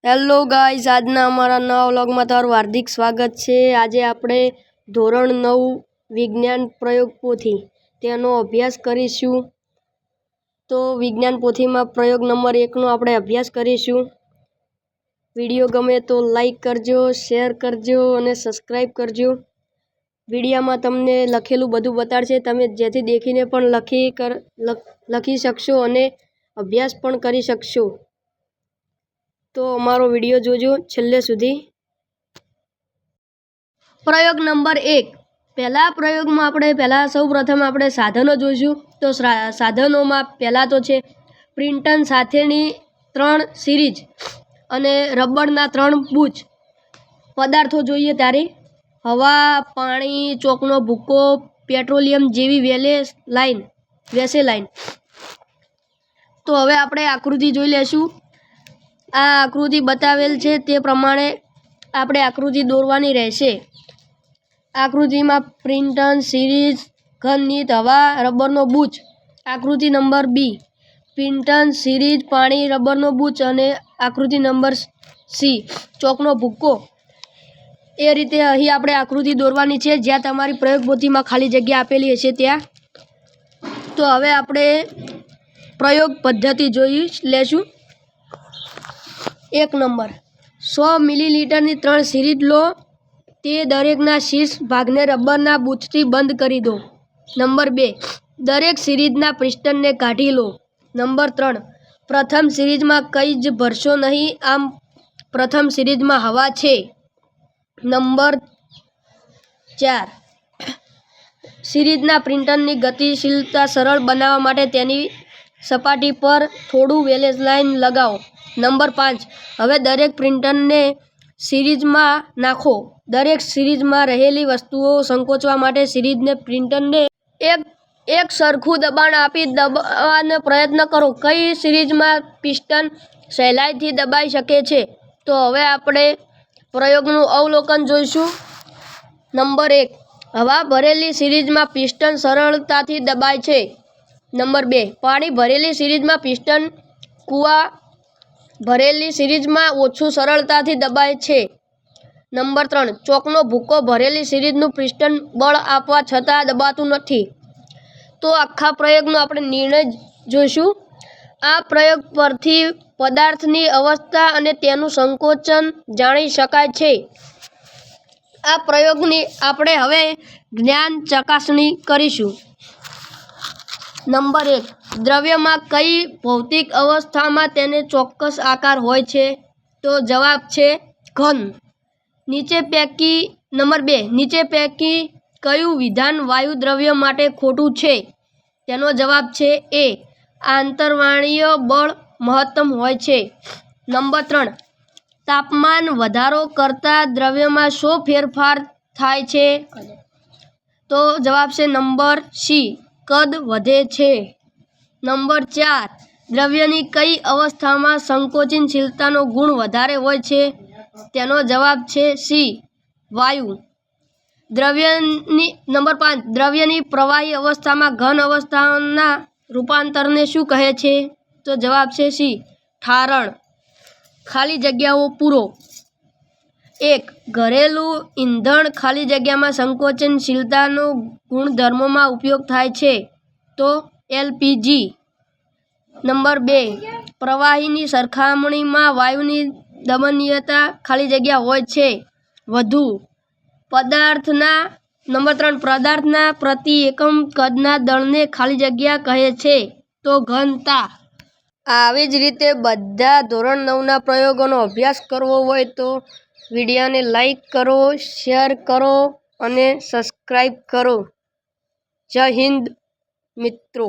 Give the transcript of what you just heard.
Hello guys, આજના અમારા નવા વ્લોગમાં તમારું હાર્દિક સ્વાગત છે। આજે આપણે ધોરણ 9 વિજ્ઞાન પ્રયોગ પોથી તેનો અભ્યાસ કરીશું। તો વિજ્ઞાન પોથીમાં પ્રયોગ નંબર 1 નો આપણે અભ્યાસ કરીશું। વિડીયો ગમે તો લાઈક કરજો, શેર કરજો અને સબસ્ક્રાઈબ કરજો। વિડીયોમાં તમને લખેલું બધું બતાડશે, તમે જેથી દેખીને પણ લખી શકશો અને અભ્યાસ પણ કરી શકશો। તો અમારો વિડીયો જોજો છેલ્લે સુધી। પ્રયોગ નંબર 1। પહેલા પ્રયોગમાં આપણે સૌપ્રથમ આપણે સાધનો જોઈશું। તો સાધનોમાં પહેલા તો છે પ્રિન્ટર સાથેની 3 સિરીઝ અને રબરના 3 બુચ। પદાર્થો જોઈએ ત્યારે હવા, પાણી, ચોકનો ભૂકો, પેટ્રોલિયમ જેવી વેસેલાઇન। તો હવે આપણે આકૃતિ જોઈ લેશું। આ આકૃતિ બતાવેલ છે તે પ્રમાણે આપણે આકૃતિ દોરવાની રહેશે। આકૃતિમાં પ્રિન્ટર, સિરીઝ, ઘનનીત, હવા, રબરનો બુચ। આકૃતિ નંબર બી પ્રિન્ટર, સિરીઝ, પાણી, રબરનો બુચ અને આકૃતિ નંબર સી ચોકનો ભૂકો। એ રીતે અહીં આપણે આકૃતિ દોરવાની છે, જ્યાં તમારી પ્રયોગ પોથીમાં ખાલી જગ્યા આપેલી હશે ત્યાં। તો હવે આપણે પ્રયોગ પદ્ધતિ જોઈ લેશું। 1 નંબર 100 મિલીલીટરની 3 સિરીઝ લો, તે દરેકના શીર્ષ ભાગને રબરના બુચથી બંધ કરી દો। નંબર 2 દરેક સિરીઝના પિસ્ટનને કાઢી લો। નંબર 3 પ્રથમ સિરીઝમાં કંઈ જ ભરશો નહીં, આમ પ્રથમ સિરીઝમાં હવા છે। નંબર 4 સિરીઝના પ્રિન્ટરની ગતિશીલતા સરળ બનાવવા માટે તેની સપાટી પર થોડું વેસેલાઇન લગાવો। નંબર 5 હવે દરેક પ્રિન્ટરને સિરીઝમાં નાખો। દરેક સિરીઝમાં રહેલી વસ્તુઓ સંકોચવા માટે સિરીઝને પ્રિન્ટરને એક સરખું દબાણ આપી દબાવવાનો પ્રયત્ન કરો। કઈ સિરીઝમાં પિસ્ટન સહેલાઈથી દબાઈ શકે છે? તો હવે આપણે પ્રયોગનું અવલોકન જોઈશું। નંબર 1 હવા ભરેલી સિરીઝમાં પિસ્ટન સરળતાથી દબાય છે। નંબર 2 પાણી ભરેલી સિરીઝમાં પિસ્ટન કૂવા ભરેલી સિરીઝમાં ઓછું સરળતાથી દબાય છે। નંબર 3 ચોકનો ભૂકો ભરેલી સિરીઝનું પિસ્ટન બળ આપવા છતાં દબાતું નથી। તો આખા પ્રયોગનો આપણે નિર્ણય જોઈશું। આ પ્રયોગ પરથી પદાર્થની અવસ્થા અને તેનું સંકોચન જાણી શકાય છે। આ પ્રયોગની આપણે હવે જ્ઞાન ચકાસણી કરીશું। નંબર 1 દ્રવ્યમાં કઈ ભૌતિક અવસ્થામાં તેને ચોક્કસ આકાર હોય છે? તો જવાબ છે ઘન। નંબર 2 નીચે પૈકી કયું વિધાન વાયુ દ્રવ્ય માટે ખોટું છે? તેનો જવાબ છે એ આંતરવાણીય બળ મહત્તમ હોય છે। નંબર 3 તાપમાન વધારો કરતાં દ્રવ્યમાં શો ફેરફાર થાય છે? તો જવાબ છે નંબર સી કદ વધે છે। નંબર 4 દ્રવ્યની કઈ અવસ્થામાં સંકોચનશીલતાનો ગુણ વધારે હોય છે? તેનો જવાબ છે સી વાયુ। નંબર 5 દ્રવ્યની પ્રવાહી અવસ્થામાં ઘન અવસ્થાના રૂપાંતરને શું કહે છે? તો જવાબ છે સી ઠારણ। ખાલી જગ્યાઓ પૂરો। 1 ઘરેલું ઇંધણ ખાલી જગ્યામાં સંકોચનશીલતાનો ગુણધર્મમાં ઉપયોગ થાય છે, તો એલપીજી। નંબર 2 પ્રવાહીની સરખામણીમાં વાયુની દમનીયતા ખાલી જગ્યા હોય છે વધુ। નંબર 3 પદાર્થના પ્રતિ એકમ કદના દળને ખાલી જગ્યા કહે છે, તો ઘનતા। આવી જ રીતે બધા ધોરણ 9ના પ્રયોગોનો અભ્યાસ કરવો હોય તો વિડીયોને લાઈક કરો, શેર કરો અને સબસ્ક્રાઈબ કરો। જય હિન્દ મિત્રો।